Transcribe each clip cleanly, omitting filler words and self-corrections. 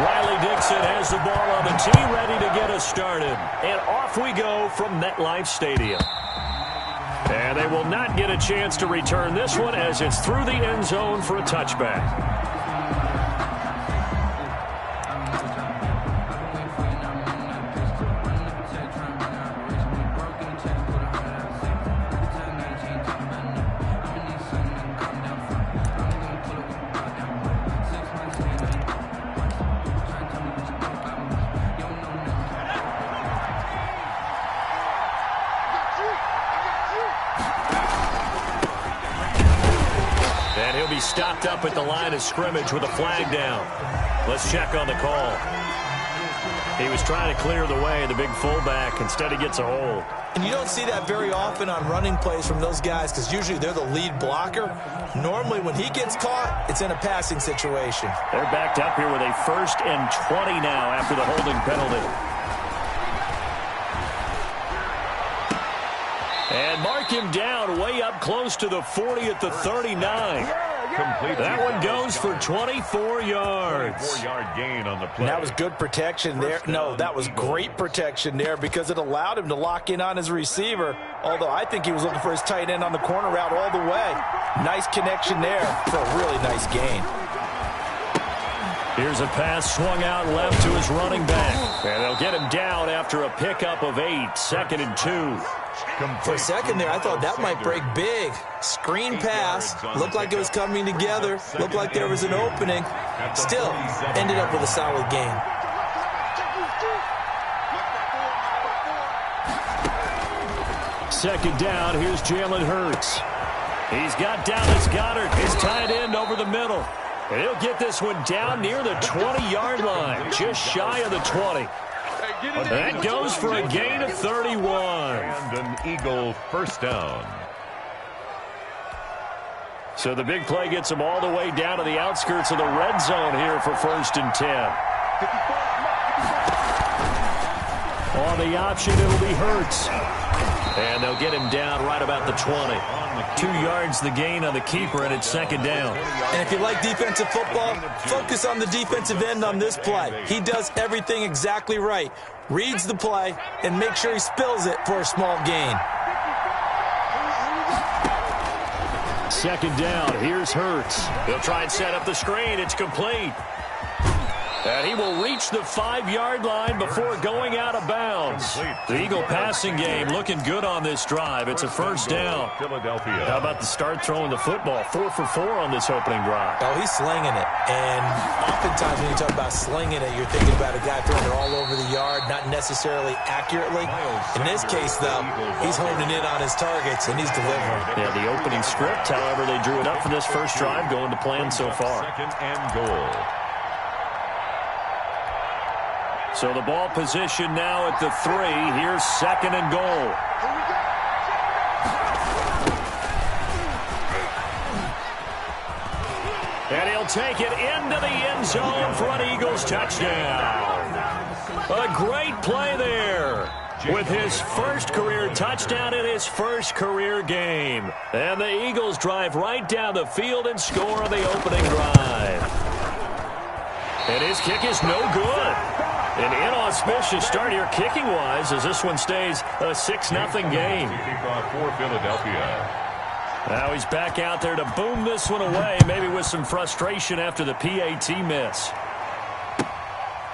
Riley Dixon has the ball on the tee, ready to get us started. And off we go from MetLife Stadium. And they will not get a chance to return this one as it's through the end zone for a touchback. And he'll be stopped up at the line of scrimmage with a flag down. Let's check on the call. He was trying to clear the way, the big fullback. Instead, he gets a hold. And you don't see that very often on running plays from those guys because usually they're the lead blocker. Normally, when he gets caught, it's in a passing situation. They're backed up here with a 1st and 20 now after the holding penalty. And mark him down way up close to the 40 at the 39. That one goes for 24 yards. 4-yard gain on the play. And that was good protection there. No, that was great protection there because it allowed him to lock in on his receiver. Although I think he was looking for his tight end on the corner route all the way. Nice connection there for a really nice gain. Here's a pass swung out left to his running back. And they'll get him down after a pickup of 8. 2nd and 2. For a second there, I thought that might break big. Screen pass. Looked like it was coming together. Looked like there was an opening. Still, ended up with a solid gain. Second down, here's Jalen Hurts. He's got Dallas Goedert, his tight end, over the middle. And he'll get this one down near the 20-yard line, just shy of the 20. That goes for a gain of 31. And an Eagle first down. So the big play gets him all the way down to the outskirts of the red zone here for 1st and 10. On the option, it'll be Hurts. And they'll get him down right about the 20. 2 yards the gain on the keeper, and it's 2nd down. And if you like defensive football, focus on the defensive end on this play. He does everything exactly right. Reads the play and make sure he spills it for a small gain. 2nd down. Here's Hurts. They'll try and set up the screen. It's complete. And he will reach the 5-yard line before going out of bounds. The Eagle passing game looking good on this drive. It's a 1st down. Philadelphia. How about the start throwing the football? 4 for 4 on this opening drive. Oh, he's slinging it. And oftentimes when you talk about slinging it, you're thinking about a guy throwing it all over the yard, not necessarily accurately. In this case, though, he's honing in on his targets, and he's delivering. Yeah, the opening script, however, they drew it up for this first drive, going to plan so far. 2nd and goal. So the ball position now at the 3. Here's 2nd and goal. And he'll take it into the end zone for an Eagles touchdown. A great play there with his first career touchdown in his first career game. And the Eagles drive right down the field and score on the opening drive. And his kick is no good. An inauspicious start here kicking-wise as this one stays a 6-0 game. Kickoff for Philadelphia. Now he's back out there to boom this one away, maybe with some frustration after the PAT miss.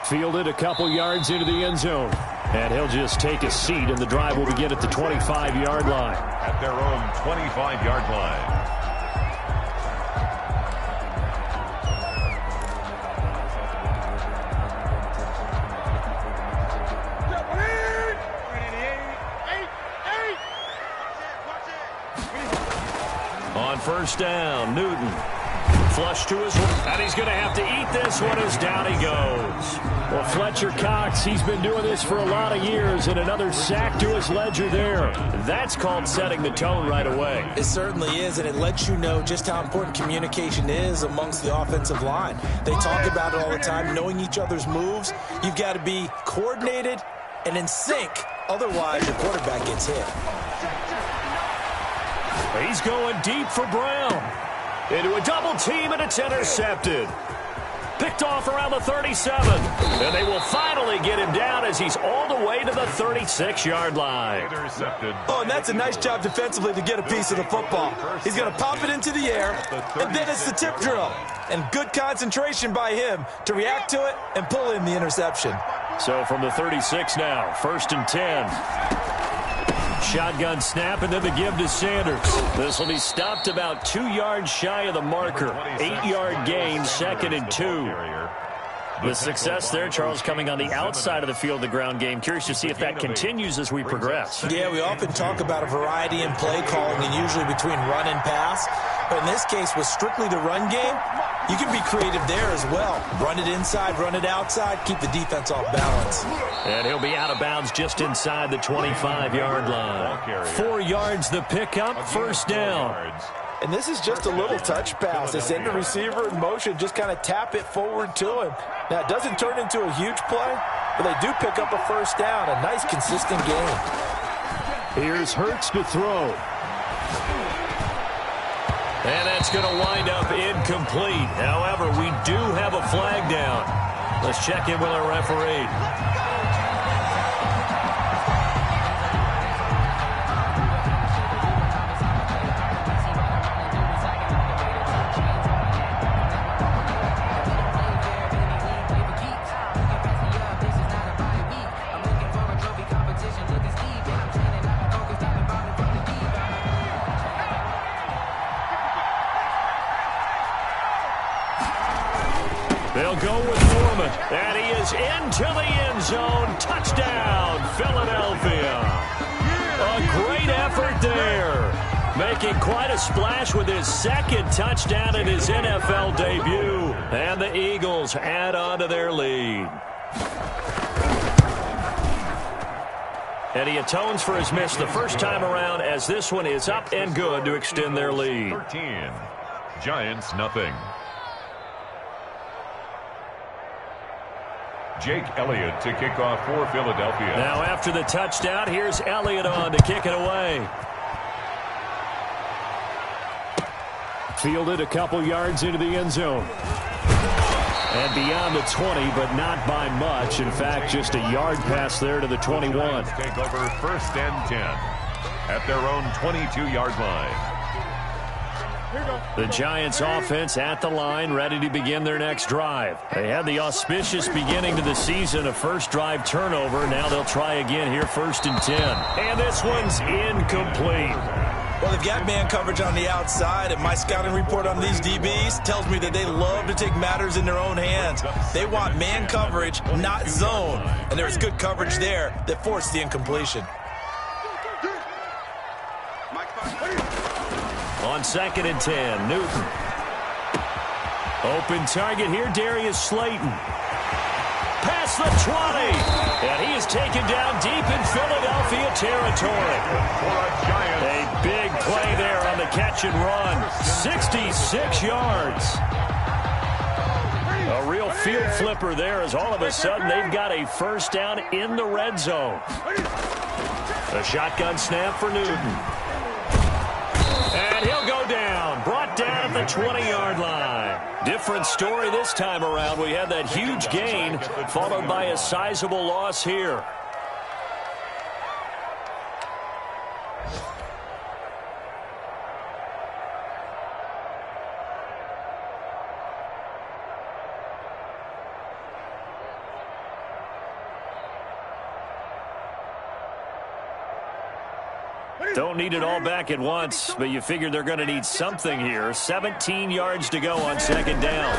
Fielded a couple yards into the end zone. And he'll just take a seat, and the drive will begin at the 25-yard line. At their own 25-yard line. On 1st down, Newton. Flush to his right, and he's going to have to eat this one as down he goes. Well, Fletcher Cox, he's been doing this for a lot of years, and another sack to his ledger there. That's called setting the tone right away. It certainly is, and it lets you know just how important communication is amongst the offensive line. They talk about it all the time, knowing each other's moves. You've got to be coordinated and in sync. Otherwise, your quarterback gets hit. He's going deep for Brown. Into a double team, and it's intercepted. Picked off around the 37. And they will finally get him down as he's all the way to the 36-yard line. Intercepted. Oh, and that's a nice job defensively to get a piece of the football. He's going to pop it into the air, and then it's the tip drill. And good concentration by him to react to it and pull in the interception. So from the 36 now, 1st and 10. Shotgun snap and then the give to Sanders. This will be stopped about 2 yards shy of the marker. 8-yard gain, 2nd and 2. The success there, Charles, coming on the outside of the field, the ground game. Curious to see if that continues as we progress. Yeah, we often talk about a variety in play calling and usually between run and pass. But in this case, with strictly the run game, you can be creative there as well. Run it inside, run it outside, keep the defense off balance. And he'll be out of bounds just inside the 25-yard line. 4 yards the pickup, 1st down. And this is just a little touch pass. They send the receiver in motion, just kind of tap it forward to him. Now, it doesn't turn into a huge play, but they do pick up a 1st down, a nice, consistent gain. Here's Hurts to throw. And that's going to wind up incomplete. However, we do have a flag down. Let's check in with our referee. They'll go with Norman, and he is into the end zone. Touchdown, Philadelphia. A great effort there. Making quite a splash with his 2nd touchdown in his NFL debut. And the Eagles add on to their lead. And he atones for his miss the first time around as this one is up and good to extend their lead. 13. Giants nothing. Jake Elliott to kick off for Philadelphia. Now after the touchdown, here's Elliott on to kick it away. Fielded a couple yards into the end zone. And beyond the 20, but not by much. In fact, just a yard pass there to the 21. Take over 1st and 10 at their own 22-yard line. The Giants offense at the line, ready to begin their next drive. They had the auspicious beginning to the season, a first drive turnover. Now they'll try again here, 1st and 10. And this one's incomplete. Well, they've got man coverage on the outside, and my scouting report on these DBs tells me that they love to take matters in their own hands. They want man coverage, not zone. And there's good coverage there that forced the incompletion. On 2nd and 10, Newton. Open target here, Darius Slayton. Past the 20. And he is taken down deep in Philadelphia territory. A big play there on the catch and run. 66 yards. A real field flipper there as all of a sudden they've got a 1st down in the red zone. A shotgun snap for Newton. And he'll go down, brought down at the 20-yard line. Different story this time around. We had that huge gain followed by a sizable loss here. Don't need it all back at once, but you figure they're going to need something here. 17 yards to go on 2nd down.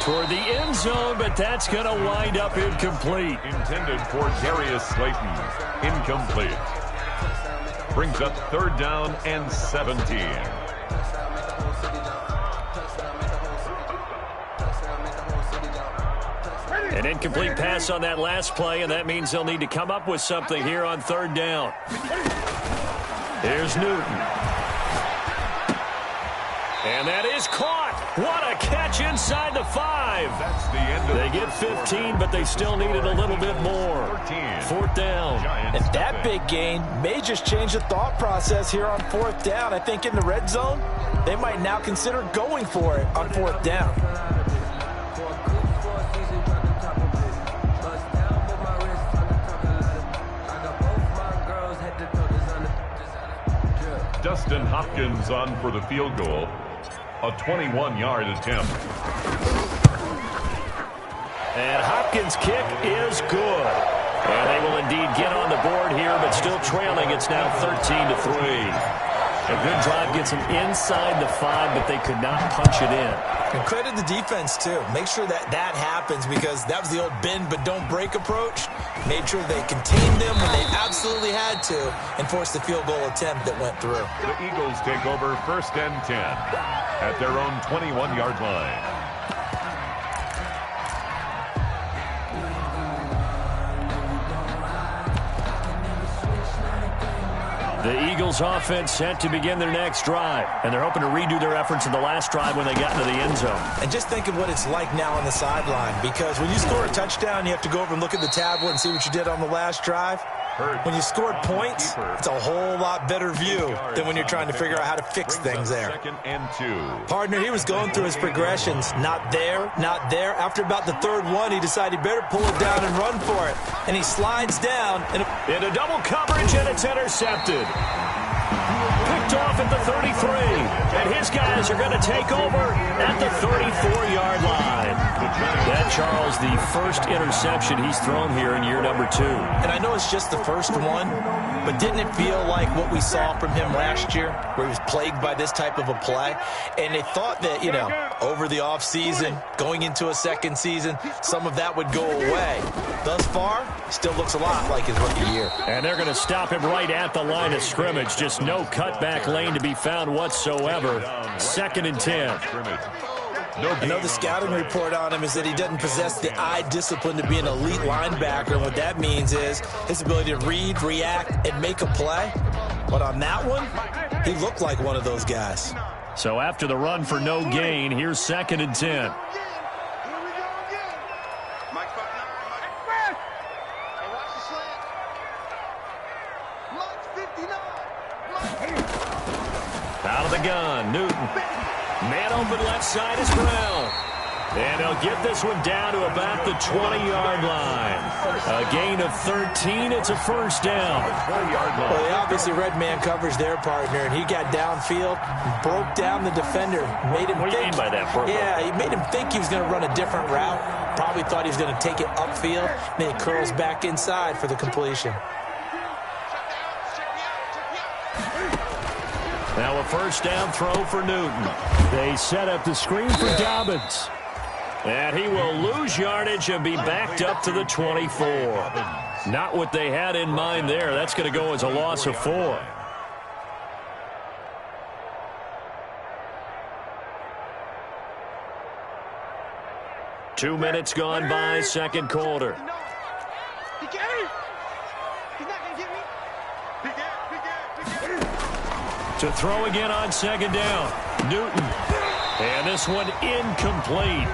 Toward the end zone, but that's going to wind up incomplete. Intended for Darius Slayton. Incomplete. Brings up 3rd down and 17. An incomplete pass on that last play, and that means they'll need to come up with something here on 3rd down. Here's Newton. And that is caught. What a catch inside the 5. That's the end of They get 15, but they still needed a little bit more. 4th down. And that big gain may just change the thought process here on 4th down. I think in the red zone, they might now consider going for it on 4th down. Dustin Hopkins on for the field goal. A 21-yard attempt. And Hopkins' kick is good. And they will indeed get on the board here, but still trailing. It's now 13-3. A good drive gets them inside the 5, but they could not punch it in. And credit the defense, too. Make sure that happens, because that was the old bend but don't break approach. Made sure they contained them when they absolutely had to and forced the field goal attempt that went through. The Eagles take over 1st and 10 at their own 21-yard line. The Eagles offense set to begin their next drive, and they're hoping to redo their efforts in the last drive when they got into the end zone. And just think of what it's like now on the sideline, because when you score a touchdown, you have to go over and look at the tablet and see what you did on the last drive. When you scored points, it's a whole lot better view than when you're trying to figure out how to fix things there. 2nd and 2. Partner, he was going through his progressions. Not there, not there. After about the 3rd one, he decided he better pull it down and run for it. And he slides down. Into double coverage, and it's intercepted. Picked off at the 33. And his guys are going to take over at the 34-yard line. That, Charles, the first interception he's thrown here in year number 2. And I know it's just the first one, but didn't it feel like what we saw from him last year, where he was plagued by this type of a play? And they thought that, you know, over the offseason, going into a second season, some of that would go away. Thus far, still looks a lot like his rookie year. And they're going to stop him right at the line of scrimmage. Just no cutback lane to be found whatsoever. 2nd and 10. I know the scouting report on him is that he doesn't possess the eye discipline to be an elite linebacker. And what that means is his ability to read, react, and make a play. But on that one, he looked like one of those guys. So after the run for no gain, here's 2nd and 10. Out of the gun, Newton. Man open left side is Brown. And he'll get this one down to about the 20-yard line. A gain of 13. It's a 1st down. Well, they obviously read man coverage there, partner, and he got downfield, broke down the defender, made him What do you mean by that, Purple? Yeah, he made him think he was going to run a different route. Probably thought he was going to take it upfield. Then he curls back inside for the completion. Now a 1st down throw for Newton. They set up the screen for Dobbins. And he will lose yardage and be backed up to the 24. Not what they had in mind there. That's going to go as a loss of 4. Two minutes gone by, 2nd quarter. To throw again on 2nd down. Newton. And this one incomplete.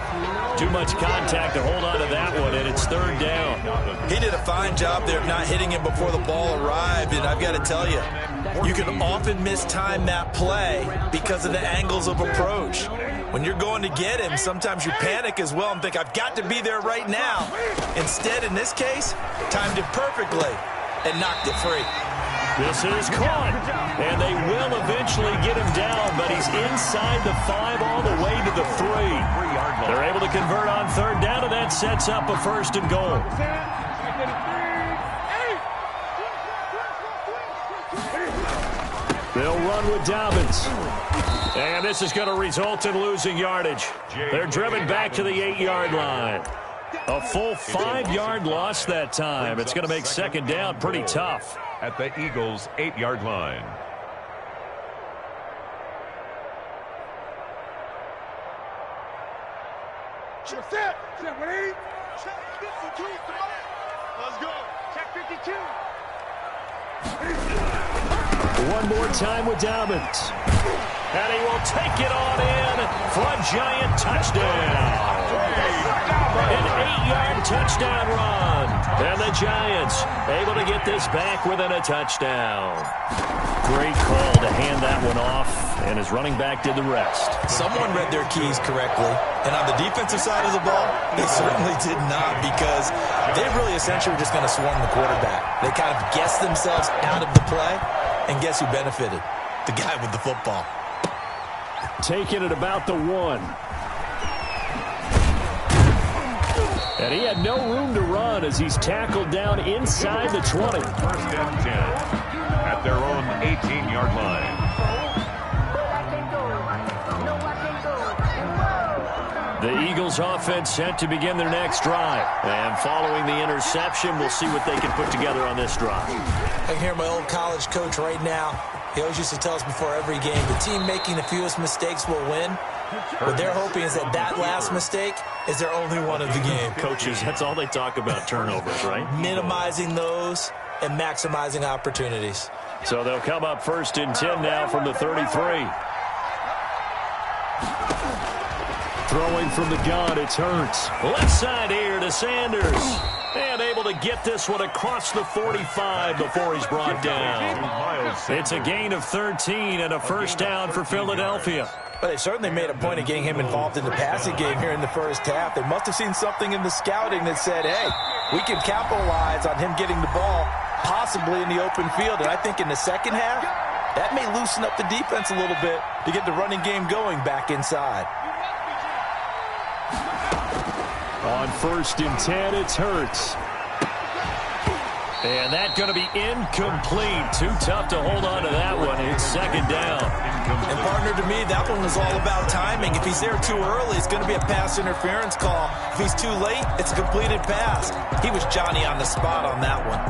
Too much contact to hold on to that one, and it's 3rd down. He did a fine job there of not hitting him before the ball arrived, and I've got to tell you, you can often mistime that play because of the angles of approach. When you're going to get him, sometimes you panic as well and think, I've got to be there right now. Instead, in this case, timed it perfectly and knocked it free. This is caught, and they will eventually get him down, but he's inside the 5 all the way to the 3. They're able to convert on 3rd down, and that sets up a 1st and goal. They'll run with Dobbins. And this is going to result in losing yardage. They're driven back to the 8-yard line. A full 5-yard loss that time. It's going to make 2nd down pretty tough. At the Eagles' 8-yard line. Set, ready? Check 52. Let's go. Check 52. One more time with Dobbins. And he will take it on in for a giant touchdown. An 8-yard touchdown run. And the Giants able to get this back within a touchdown. Great call to hand that one off, and his running back did the rest. Someone read their keys correctly, and on the defensive side of the ball, they certainly did not, because they really essentially were just going to swarm the quarterback. They kind of guessed themselves out of the play, and guess who benefited? The guy with the football. Taking it about the 1. And he had no room to run as he's tackled down inside the 20. First and 10 at their own 18-yard line. The Eagles offense set to begin their next drive. And following the interception, we'll see what they can put together on this drive. I can hear my old college coach right now. He always used to tell us before every game, the team making the fewest mistakes will win. What they're hoping is that last mistake is their only one of the game. Coaches, that's all they talk about, turnovers, right? Minimizing those and maximizing opportunities. So they'll come up first and 10 now from the 33. Throwing from the gun, it's Hurts. Left side here to Sanders. And able to get this one across the 45 before he's brought down. It's a gain of 13 and a first down for Philadelphia. But they certainly made a point of getting him involved in the passing game here in the first half. They must have seen something in the scouting that said, hey, we can capitalize on him getting the ball possibly in the open field. And I think in the second half, that may loosen up the defense a little bit to get the running game going back inside. On first and 10, it's Hurts. And that's going to be incomplete. Too tough to hold on to that one. It's second down. And partner, to me, that one was all about timing. If he's there too early, it's going to be a pass interference call. If he's too late, it's a completed pass. He was Johnny on the spot on that one.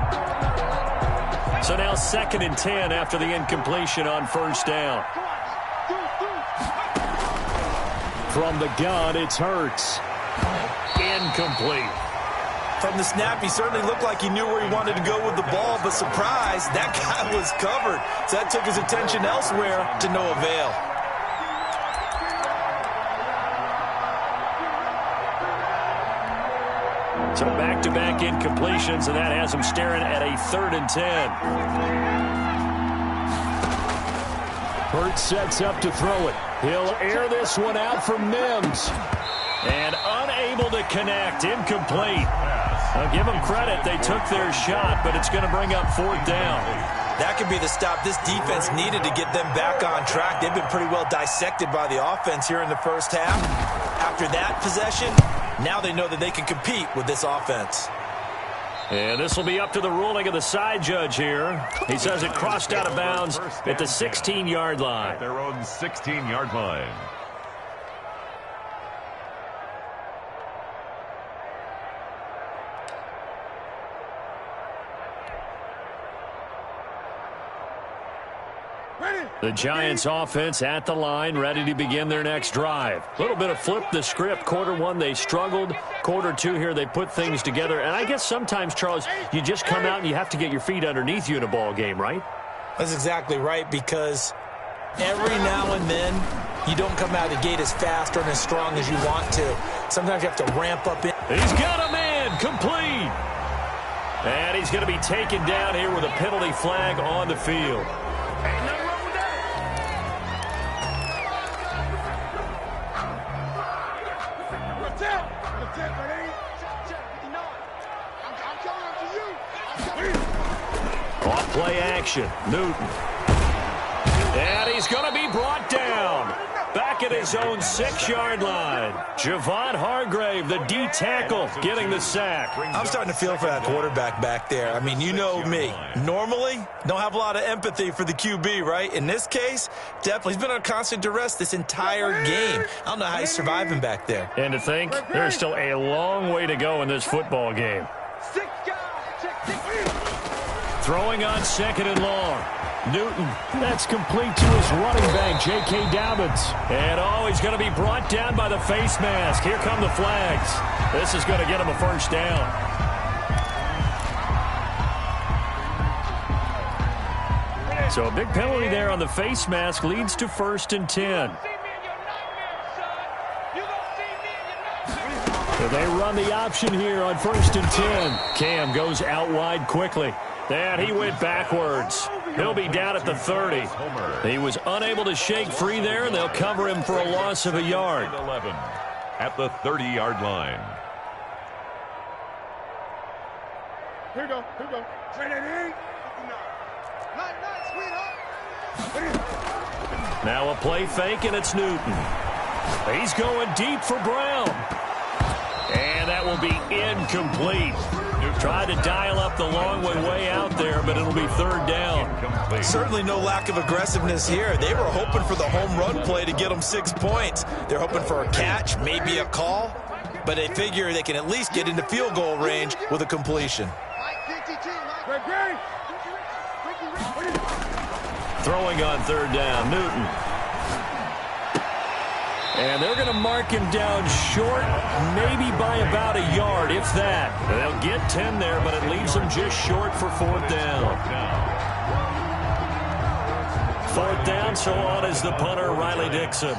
So now second and 10 after the incompletion on first down. From the gun, it's Hurts. Incomplete. From the snap, he certainly looked like he knew where he wanted to go with the ball, but surprise, that guy was covered. So that took his attention elsewhere to no avail. So back-to-back incompletions, and that has him staring at a third and 10. Hurts sets up to throw it. He'll air this one out for Mims. And unable to connect, incomplete. I'll give them credit. They took their shot, but it's going to bring up fourth down. That could be the stop this defense needed to get them back on track. They've been pretty well dissected by the offense here in the first half. After that possession, now they know that they can compete with this offense. And this will be up to the ruling of the side judge here. He says it crossed out of bounds at the 16-yard line. Their own 16-yard line. The Giants offense at the line, ready to begin their next drive. A little bit of flip the script. Quarter one, they struggled. Quarter two here, they put things together. And I guess sometimes, Charles, you just come out and you have to get your feet underneath you in a ball game, right? That's exactly right, because every now and then you don't come out of the gate as fast or as strong as you want to. Sometimes you have to ramp up in. He's got a man, complete. And he's going to be taken down here with a penalty flag on the field. Off play action, Newton. And he's going to be brought down. Back at his own 6-yard line. Javon Hargrave, the D tackle, getting the sack. I'm starting to feel for that quarterback back there. I mean, you know me. Normally, don't have a lot of empathy for the QB, right? In this case, definitely. He's been on constant duress this entire game. I don't know how he's surviving back there. And to think, there's still a long way to go in this football game. Throwing on second and long. Newton, that's complete to his running back, J.K. Dobbins. And he's going to be brought down by the face mask. Here come the flags. This is going to get him a first down. So a big penalty there on the face mask leads to 1st and 10. So they run the option here on 1st and 10. Cam goes out wide quickly. And he went backwards. He'll be down at the 30. He was unable to shake free there, and they'll cover him for a loss of a yard. 11 at the 30-yard line. Here we go. Here we go. Now a play fake, and it's Newton. He's going deep for Brown. And that will be incomplete. Tried to dial up the long way out there, but it'll be 3rd down. Certainly no lack of aggressiveness here. They were hoping for the home run play to get them 6 points. They're hoping for a catch, maybe a call, but they figure they can at least get into field goal range with a completion. Throwing on 3rd down, Newton. And they're going to mark him down short, maybe by about a yard, if that. They'll get 10 there, but it leaves them just short for 4th down. 4th down, so on is the punter, Riley Dixon.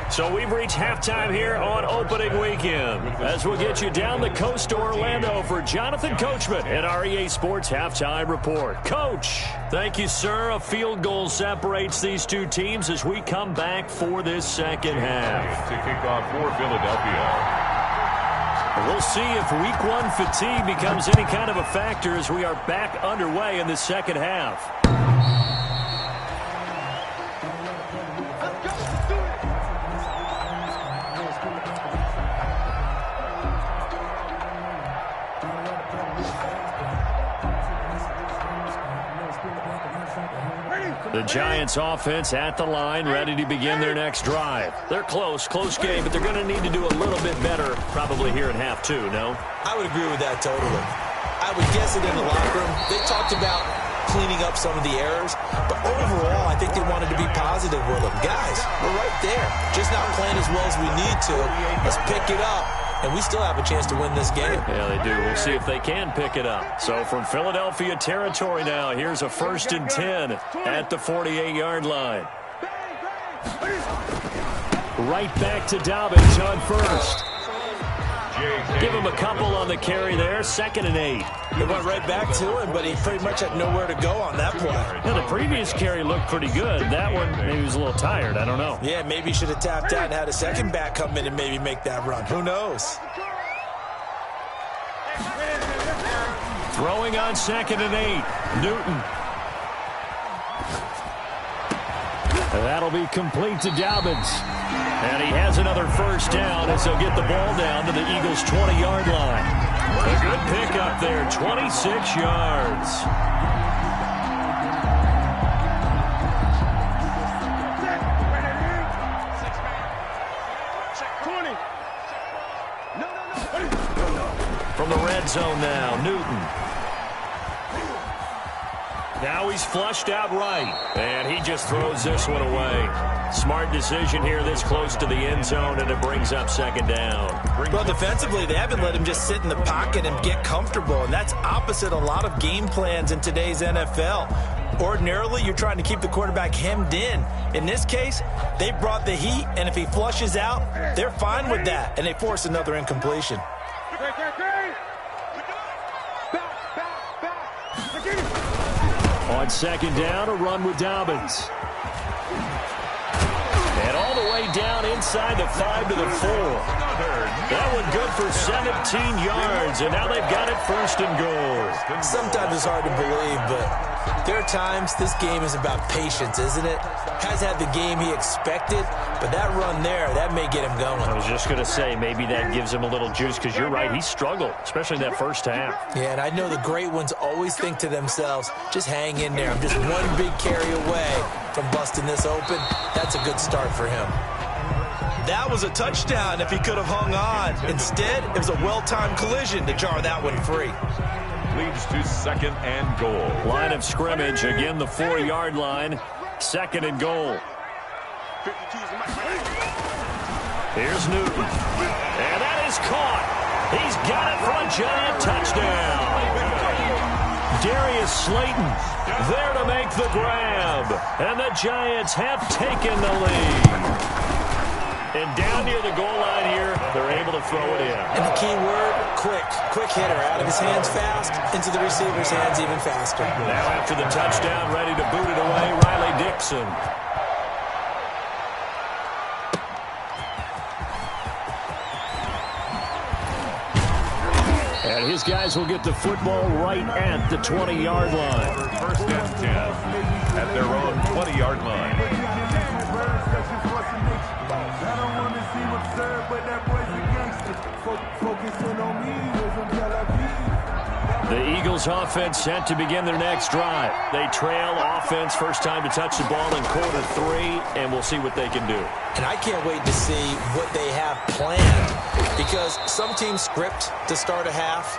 So we've reached halftime here on opening weekend, as we'll get you down the coast to Orlando for Jonathan Coachman at our EA Sports Halftime Report. Coach, thank you, sir. A field goal separates these two teams as we come back for this second half. To kick off for Philadelphia. We'll see if week 1 fatigue becomes any kind of a factor as we are back underway in the second half. The Giants offense at the line, ready to begin their next drive. They're close game, but they're going to need to do a little bit better probably here in half 2, no? I would agree with that totally. I would guess it in the locker room. They talked about cleaning up some of the errors, but overall, I think they wanted to be positive with them. Guys, we're right there. Just not playing as well as we need to. Let's pick it up. And we still have a chance to win this game. Yeah, they do. We'll see if they can pick it up. So from Philadelphia territory now, here's a 1st and 10 at the 48-yard line. Right back to Dobbins on 1st. Give him a couple on the carry there. 2nd and 8. They went right back to him, but he pretty much had nowhere to go on that play. Yeah, the previous carry looked pretty good. That one, maybe he was a little tired. I don't know. Yeah, maybe he should have tapped out and had a second back come in and maybe make that run. Who knows? Throwing on 2nd and 8. Newton. That'll be complete to Dobbins. And he has another 1st down as he'll get the ball down to the Eagles' 20-yard line. A good pickup there, 26 yards. From the red zone now, Newton. Now he's flushed out right, and he just throws this one away. Smart decision here this close to the end zone, and it brings up 2nd down. Well, defensively, they haven't let him just sit in the pocket and get comfortable, and that's opposite a lot of game plans in today's NFL. Ordinarily, you're trying to keep the quarterback hemmed in. In this case, they brought the heat, and if he flushes out, they're fine with that, and they force another incompletion. On 2nd down, a run with Dobbins. And all the way down inside the 5 to the 4. That one good for 17 yards, and now they've got it 1st and goal. Sometimes it's hard to believe, but there are times this game is about patience, isn't it? Has had the game he expected, but that run there, that may get him going. I was just going to say, maybe that gives him a little juice, because you're right, he struggled, especially in that 1st half. Yeah, and I know the great ones always think to themselves, just hang in there. I'm just one big carry away from busting this open. That's a good start for him. That was a touchdown if he could have hung on. Instead, it was a well-timed collision to jar that one free. Leads to 2nd and goal. Line of scrimmage, again the 4-yard line. 2nd and goal. Here's Newton. And that is caught. He's got it for a giant touchdown. Darius Slayton there to make the grab. And the Giants have taken the lead. And down near the goal line here, they're able to throw it in. And the key word, quick. Quick hitter. Out of his hands fast, into the receiver's hands even faster. Now after the touchdown, ready to boot it away, Riley Dixon. And his guys will get the football right at the 20-yard line. First and 10 at their own 20-yard line. The Eagles offense set to begin their next drive. They trail offense, first time to touch the ball in quarter 3, and we'll see what they can do. And I can't wait to see what they have planned, because some teams script to start a half.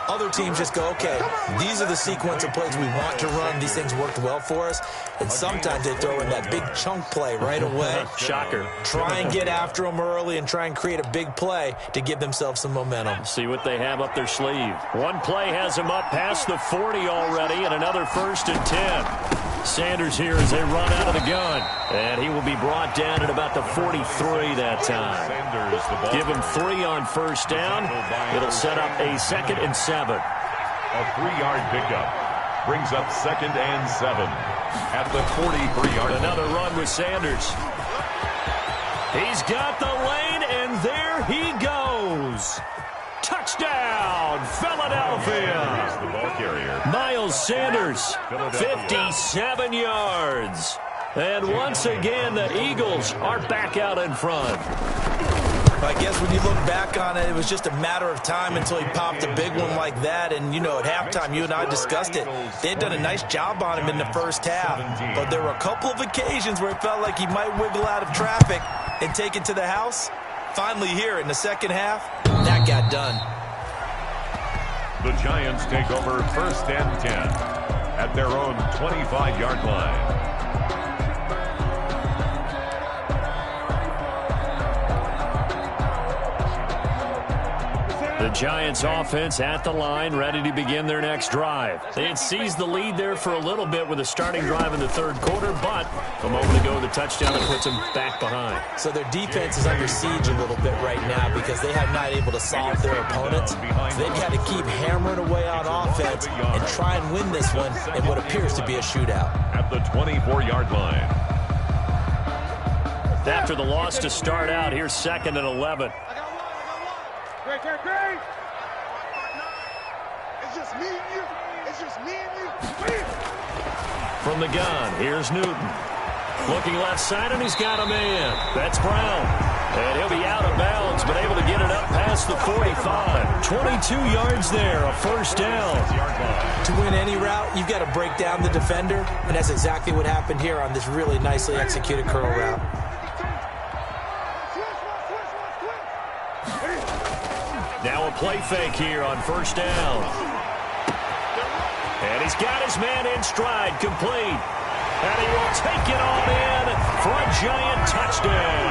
Other teams just go, okay, these are the sequence of plays we want to run. These things worked well for us. And sometimes they throw in that big chunk play right away. Shocker. Try and get after them early and try and create a big play to give themselves some momentum. See what they have up their sleeve. One play has them up past the 40 already, and another 1st and 10. Sanders here as they run out of the gun. And he will be brought down at about the 43 that time. Give him 3 on first down. It'll set up a 2nd and 7. A 3-yard pickup brings up 2nd and 7 at the 43-yard line. Another run with Sanders. He's got the lane, and there he goes. Touchdown, Philadelphia. The ball carrier. Miles Sanders, 57 yards. And once again, the Eagles are back out in front. I guess when you look back on it, it was just a matter of time until he popped a big one like that. And, you know, at halftime, you and I discussed it. They had done a nice job on him in the first half. But there were a couple of occasions where it felt like he might wiggle out of traffic and take it to the house. Finally here in the second half, that got done. The Giants take over 1st and 10 at their own 25-yard line. The Giants offense at the line, ready to begin their next drive. They had seized the lead there for a little bit with a starting drive in the 3rd quarter, but a moment ago the touchdown that puts them back behind. So their defense is under siege a little bit right now because they have not able to solve their opponents. So they've got to keep hammering away on offense and try and win this one in what appears to be a shootout. At the 24-yard line. After the loss to start out, here's 2nd and 11. Great. It's just me and you. It's just me and you. From the gun, here's Newton. Looking left side, and he's got a man. That's Brown. And he'll be out of bounds, but able to get it up past the 45. 22 yards there, a 1st down. To win any route, you've got to break down the defender, and that's exactly what happened here on this really nicely executed curl route. Now a play fake here on 1st down. And he's got his man in stride, complete. And he will take it on in for a giant touchdown.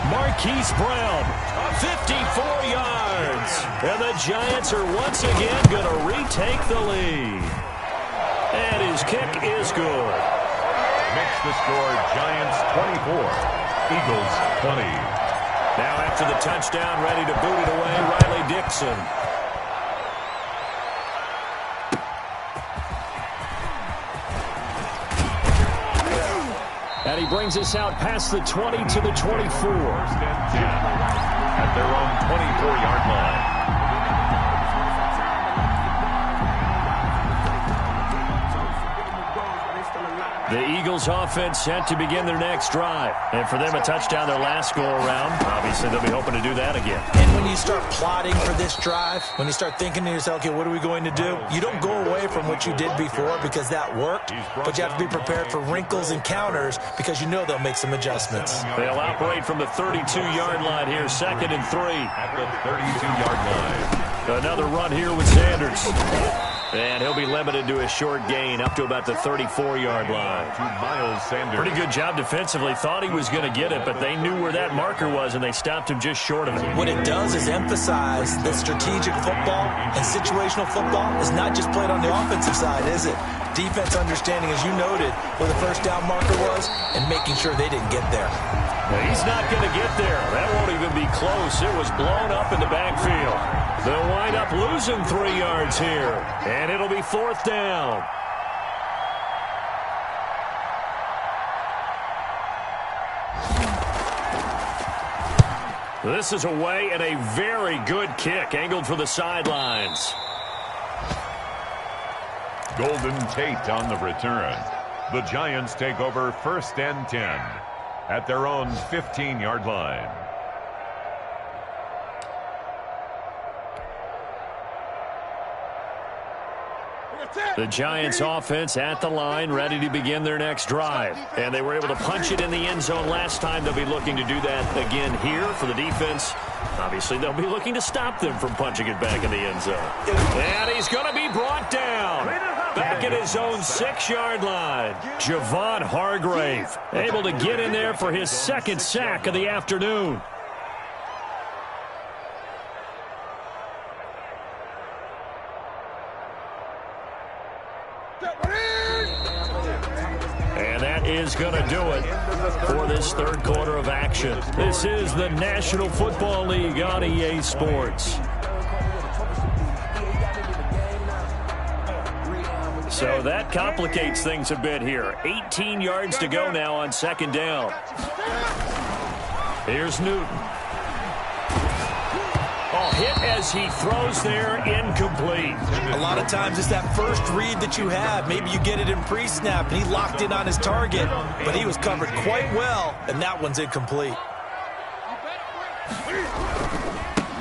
Marquise Brown, 54 yards. And the Giants are once again going to retake the lead. And his kick is good. Makes the score Giants 24, Eagles 20. Now after the touchdown, ready to boot it away, Riley Dixon. And he brings us out past the 20 to the 24. 1st and 10 at their own 24-yard line. The Eagles offense set to begin their next drive. And for them, a touchdown their last go-around. Obviously, they'll be hoping to do that again. And when you start plotting for this drive, when you start thinking to yourself, okay, what are we going to do? You don't go away from what you did before because that worked, but you have to be prepared for wrinkles and counters because you know they'll make some adjustments. They'll operate from the 32-yard line here, 2nd and 3. At the 32-yard line. Another run here with Sanders. And he'll be limited to a short gain up to about the 34-yard line. To Miles Sanders. Pretty good job defensively. Thought he was going to get it, but they knew where that marker was, and they stopped him just short of it. What it does is emphasize that strategic football and situational football is not just played on the offensive side, is it? Defense understanding, as you noted, where the first down marker was and making sure they didn't get there. Now, he's not going to get there. That won't even be close. It was blown up in the backfield. They'll wind up losing 3 yards here, and it'll be 4th down. This is away and a very good kick, angled for the sidelines. Golden Tate on the return. The Giants take over 1st and 10 at their own 15-yard line. The Giants offense at the line, ready to begin their next drive. And they were able to punch it in the end zone last time. They'll be looking to do that again here for the defense. Obviously, they'll be looking to stop them from punching it back in the end zone. And he's going to be brought down. Back at his own 6-yard line. Javon Hargrave able to get in there for his 2nd sack of the afternoon. And that is going to do it for this 3rd quarter of action. This is the National Football League on EA Sports. So that complicates things a bit here. 18 yards to go now on 2nd down. Here's Newton. Oh, hit as he throws there, incomplete. A lot of times it's that first read that you have. Maybe you get it in pre-snap, and he locked in on his target, but he was covered quite well, and that one's incomplete.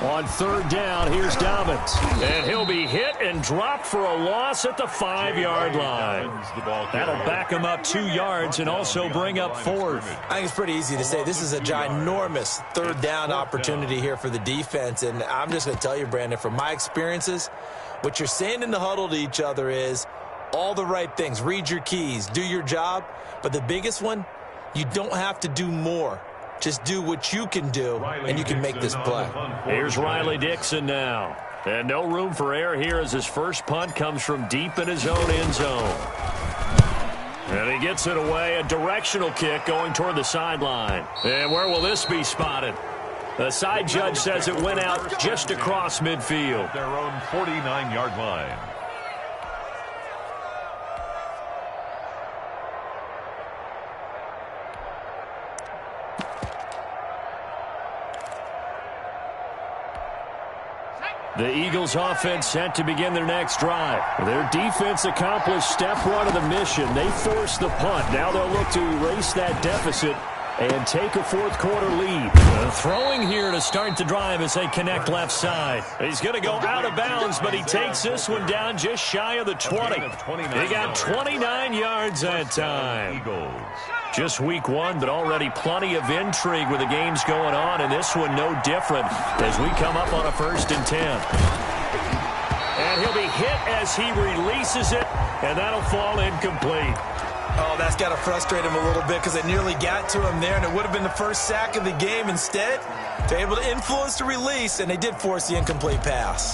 On 3rd down, here's Dobbins. And he'll be hit and dropped for a loss at the 5-yard line. That'll back him up 2 yards and also bring up 4th. I think it's pretty easy to say this is a ginormous 3rd down opportunity here for the defense. And I'm just going to tell you, Brandon, from my experiences, what you're saying in the huddle to each other is all the right things. Read your keys, do your job. But the biggest one, you don't have to do more. Just do what you can do, and you can make this play. Here's Riley Dixon now. And no room for error here as his first punt comes from deep in his own end zone. And he gets it away, a directional kick going toward the sideline. And where will this be spotted? The side judge says it went out just across midfield. Their own 49-yard line. The Eagles offense set to begin their next drive. Their defense accomplished step 1 of the mission. They forced the punt. Now they'll look to erase that deficit and take a 4th quarter lead. Throwing here to start the drive as they connect left side. He's going to go out of bounds, but he takes this one down just shy of the 20. He got 29 yards that time. Just week 1, but already plenty of intrigue with the games going on, and this one no different as we come up on a 1st and 10. And he'll be hit as he releases it, and that'll fall incomplete. Oh, that's got to frustrate him a little bit because they nearly got to him there, and it would have been the first sack of the game. Instead, they're able to influence the release, and they did force the incomplete pass.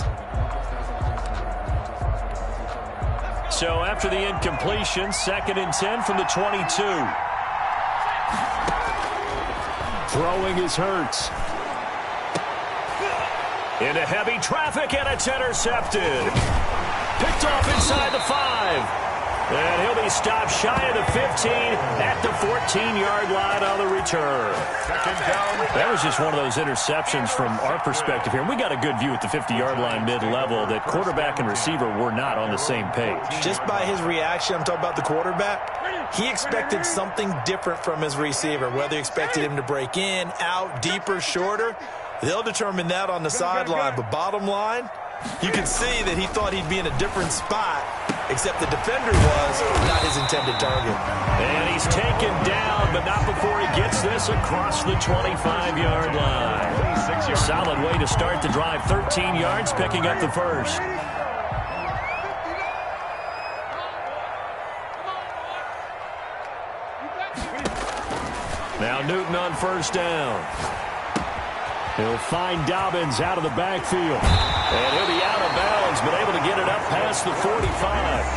So after the incompletion, 2nd and 10 from the 22. Throwing is Hurts. Into heavy traffic, and it's intercepted. Picked off inside the 5. And he'll be stopped shy of the 15 at the 14-yard line on the return. That was just one of those interceptions from our perspective here. We got a good view at the 50-yard line mid-level that quarterback and receiver were not on the same page. Just by his reaction, I'm talking about the quarterback, he expected something different from his receiver, whether he expected him to break in, out, deeper, shorter. They'll determine that on the sideline. But bottom line, you can see that he thought he'd be in a different spot, except the defender was not his intended target. And he's taken down, but not before he gets this across the 25-yard line. Solid way to start the drive. 13 yards, picking up the first. Now Newton on first down. He'll find Dobbins out of the backfield. And he'll be out of bounds, but able to get it up past the 45.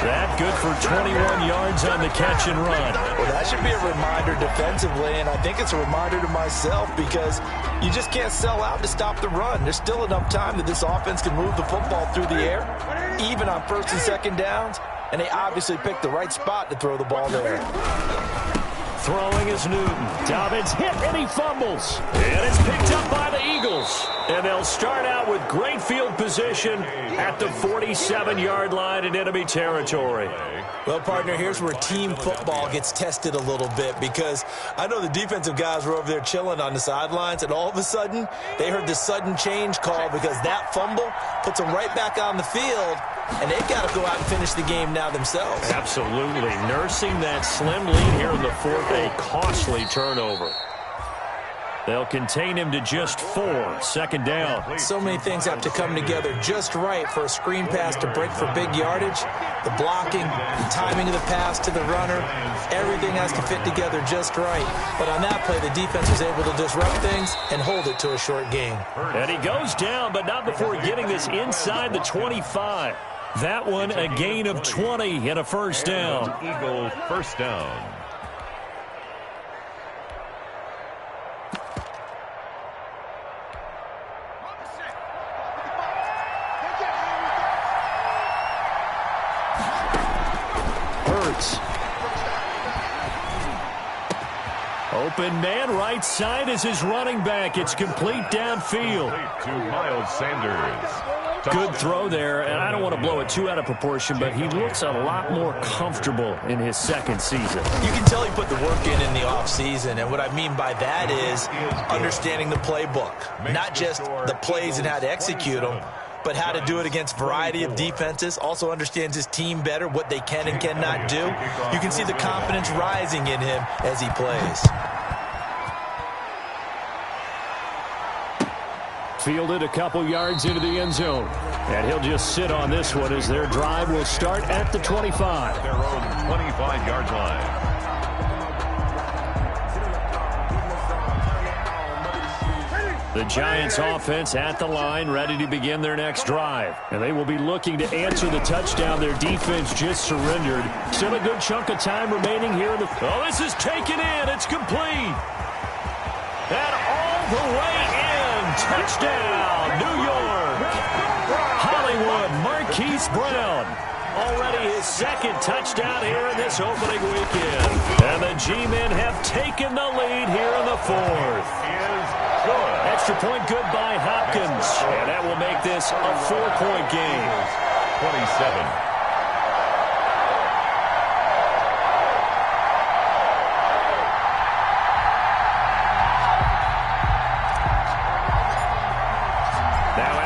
That good for 21 yards on the catch and run. Well, that should be a reminder defensively, and I think it's a reminder to myself because you just can't sell out to stop the run. There's still enough time that this offense can move the football through the air, even on first and second downs, and they obviously picked the right spot to throw the ball there. Throwing is Newton. Dobbins hit and he fumbles. And it's picked up by the Eagles. And they'll start out with great field position at the 47-yard line in enemy territory. Well, partner, here's where team football gets tested a little bit because I know the defensive guys were over there chilling on the sidelines, and all of a sudden they heard the sudden change call because that fumble puts them right back on the field, and they've got to go out and finish the game now themselves. Absolutely. Nursing that slim lead here in the fourth, a costly turnover. They'll contain him to just 4. Second down. So many things have to come together just right for a screen pass to break for big yardage. The blocking, the timing of the pass to the runner, everything has to fit together just right. But on that play, the defense was able to disrupt things and hold it to a short gain. And he goes down, but not before getting this inside the 25. That one a gain of 20 and a first down. Eagle first down. Open man, right side is his running back. It's complete downfield. To Miles Sanders. Good throw there, and I don't want to blow it too out of proportion, but he looks a lot more comfortable in his second season. You can tell he put the work in the offseason, and what I mean by that is understanding the playbook, not just the plays and how to execute them, but how to do it against a variety of defenses. Also understands his team better, what they can and cannot do. You can see the confidence rising in him as he plays. Fielded a couple yards into the end zone. And he'll just sit on this one as their drive will start at the 25. Their own 25-yard line. The Giants offense at the line, ready to begin their next drive. And they will be looking to answer the touchdown their defense just surrendered. Still a good chunk of time remaining here in the... Oh, this is taken in. It's complete. And all the way in. Touchdown, New York. Hollywood, Marquise Brown. Already his second touchdown here in this opening weekend. And the G-men have taken the lead here in the fourth. Extra point good by Hopkins. And that will make this a 4-point game. 27.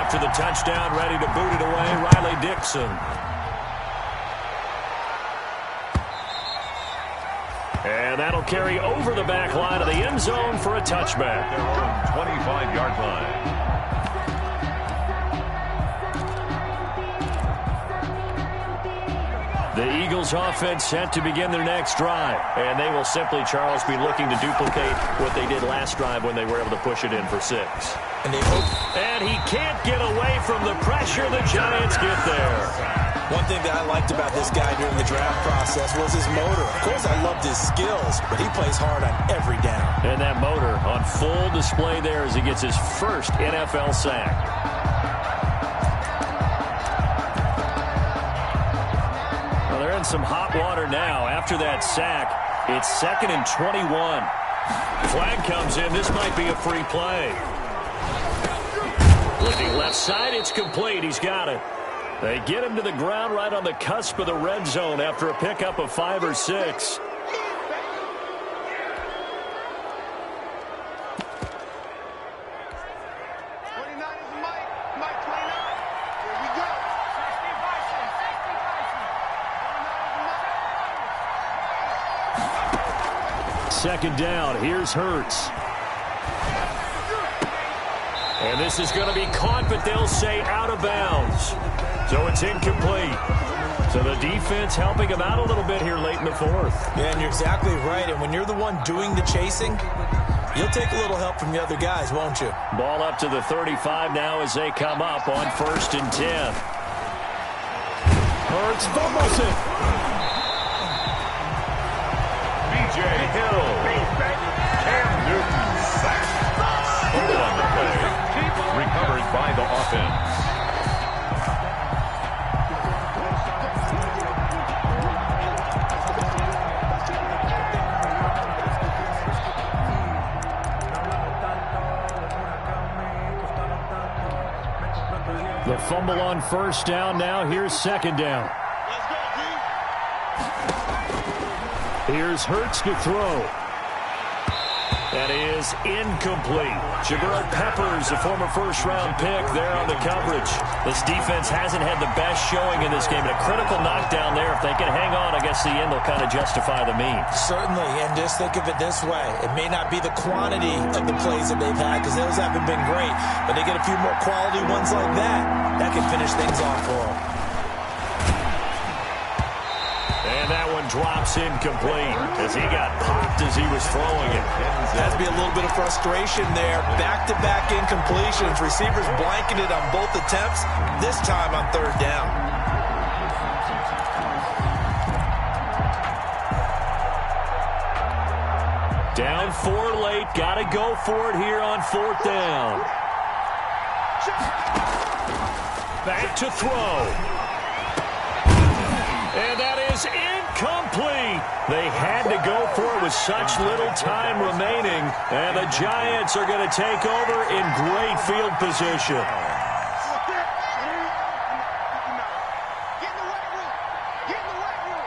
After the touchdown, ready to boot it away, Riley Dixon. And that'll carry over the back line of the end zone for a touchback. Their own 25-yard line. The Eagles offense set to begin their next drive. And they will simply, Charles, be looking to duplicate what they did last drive when they were able to push it in for 6. And he can't get away from the pressure. The Giants get there. One thing that I liked about this guy during the draft process was his motor. Of course, I loved his skills, but he plays hard on every down. And that motor on full display there as he gets his first NFL sack. Well, they're in some hot water now. After that sack, it's 2nd and 21. Flag comes in. This might be a free play. Looking left side, it's complete. He's got it. They get him to the ground right on the cusp of the red zone after a pickup of 5 or 6. Second down, here's Hurts. And this is going to be caught, but they'll say out of bounds. So it's incomplete. So the defense helping him out a little bit here late in the fourth. Yeah, and you're exactly right. And when you're the one doing the chasing, you'll take a little help from the other guys, won't you? Ball up to the 35 now as they come up on 1st and 10. Hurts fumbles it. B.J. Hill. Cam Newton sacked. Fumble on the play. Recovered by the offense. The fumble on 1st down now. Here's 2nd down. Here's Hurts to throw. That is incomplete. Jabril Peppers, a former first-round pick there on the coverage. This defense hasn't had the best showing in this game. And a critical knockdown there. If they can hang on, I guess the end will kind of justify the means. Certainly, and just think of it this way. It may not be the quantity of the plays that they've had because those haven't been great. But they get a few more quality ones like that. That can finish things off for them. And that one drops incomplete as he got popped as he was throwing it. Has to be a little bit of frustration there. Back-to-back incompletions. Receivers blanketed on both attempts, this time on 3rd down. Down 4 late. Got to go for it here on 4th down. Back to throw. And that is incomplete. They had to go for it with such little time remaining. And the Giants are going to take over in great field position. Get in the weight room. Get in the weight room.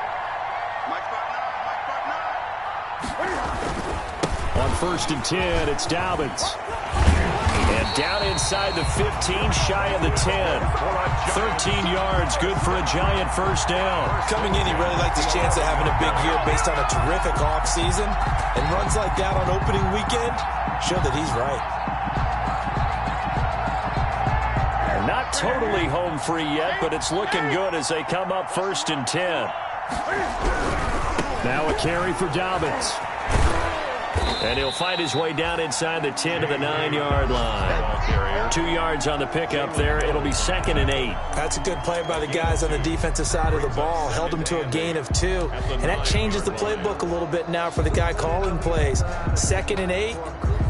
Mike 5'9", Mike 5'9". On 1st and 10, it's Dobbins. And down inside the 15, shy of the 10. 13 yards, good for a Giant 1st down. Coming in, he really liked his chance of having a big year based on a terrific offseason. And runs like that on opening weekend show that he's right. Not totally home free yet, but it's looking good as they come up 1st and 10. Now a carry for Dobbins. And he'll find his way down inside the 10 to the 9-yard line. 2 yards on the pickup there. It'll be 2nd and 8. That's a good play by the guys on the defensive side of the ball. Held him to a gain of 2. And that changes the playbook a little bit now for the guy calling plays. 2nd and 8.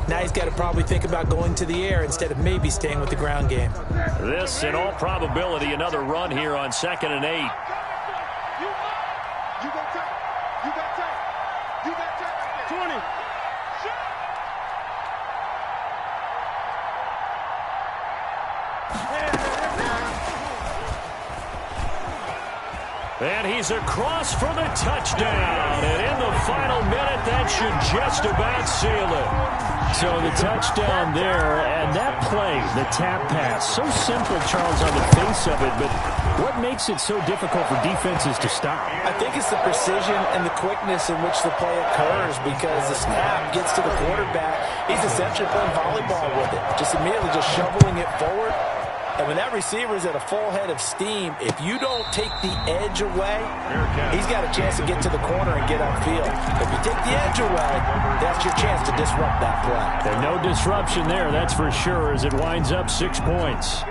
Now he's got to probably think about going to the air instead of maybe staying with the ground game. This, in all probability, another run here on 2nd and 8. You got tape. You got tape. You got tape. 20. And he's across for the touchdown. And in the final minute, that should just about seal it. So the touchdown there, and that play, the tap pass, so simple, Charles, on the face of it, but what makes it so difficult for defenses to stop? I think it's the precision and the quickness in which the play occurs because the snap gets to the quarterback. He's essentially playing volleyball with it, just immediately just shoveling it forward. And when that receiver is at a full head of steam, if you don't take the edge away, he's got a chance to get to the corner and get upfield. If you take the edge away, that's your chance to disrupt that play. And no disruption there, that's for sure, as it winds up 6 points.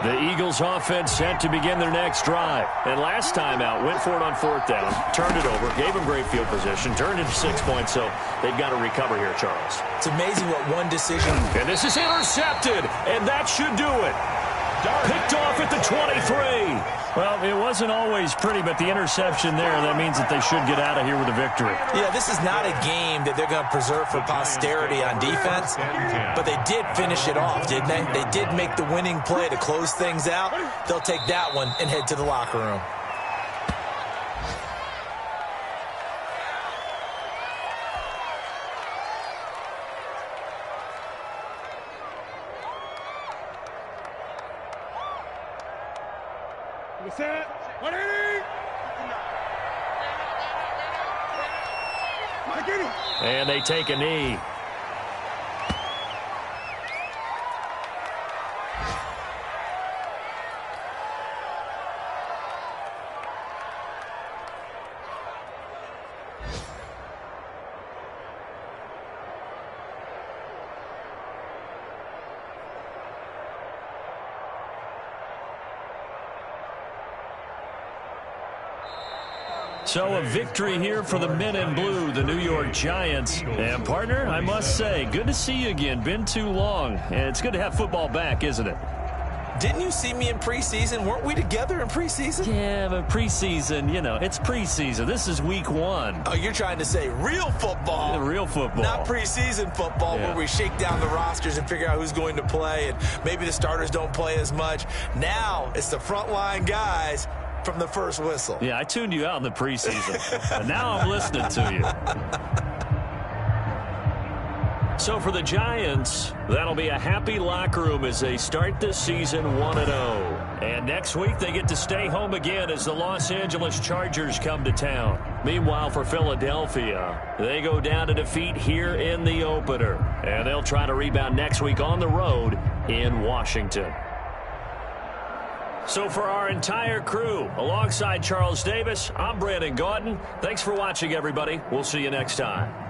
The Eagles offense set to begin their next drive. And last time out, went for it on 4th down, turned it over, gave them great field position, turned into 6 points, so they've got to recover here, Charles. It's amazing what one decision. And this is intercepted, and that should do it. Picked off at the 23. Well, it wasn't always pretty, but the interception there, that means that they should get out of here with a victory. Yeah, this is not a game that they're going to preserve for posterity on defense, but they did finish it off, didn't they? They did make the winning play to close things out. They'll take that one and head to the locker room. Set. 180. And they take a knee. So a victory here for the men in blue, the New York Giants. And partner, I must say, good to see you again. Been too long. And it's good to have football back, isn't it? Didn't you see me in preseason? Weren't we together in preseason? Yeah, but preseason, you know, it's preseason. This is week 1. Oh, you're trying to say real football. Real football. Not preseason football where we shake down the rosters and figure out who's going to play, and maybe the starters don't play as much. Now it's the frontline guys from the first whistle. Yeah, I tuned you out in the preseason. And now I'm listening to you. So for the Giants, that'll be a happy locker room as they start this season 1-0. And next week they get to stay home again as the Los Angeles Chargers come to town. Meanwhile, for Philadelphia, they go down to defeat here in the opener. And they'll try to rebound next week on the road in Washington. So for our entire crew, alongside Charles Davis, I'm Brandon Gautin. Thanks for watching, everybody. We'll see you next time.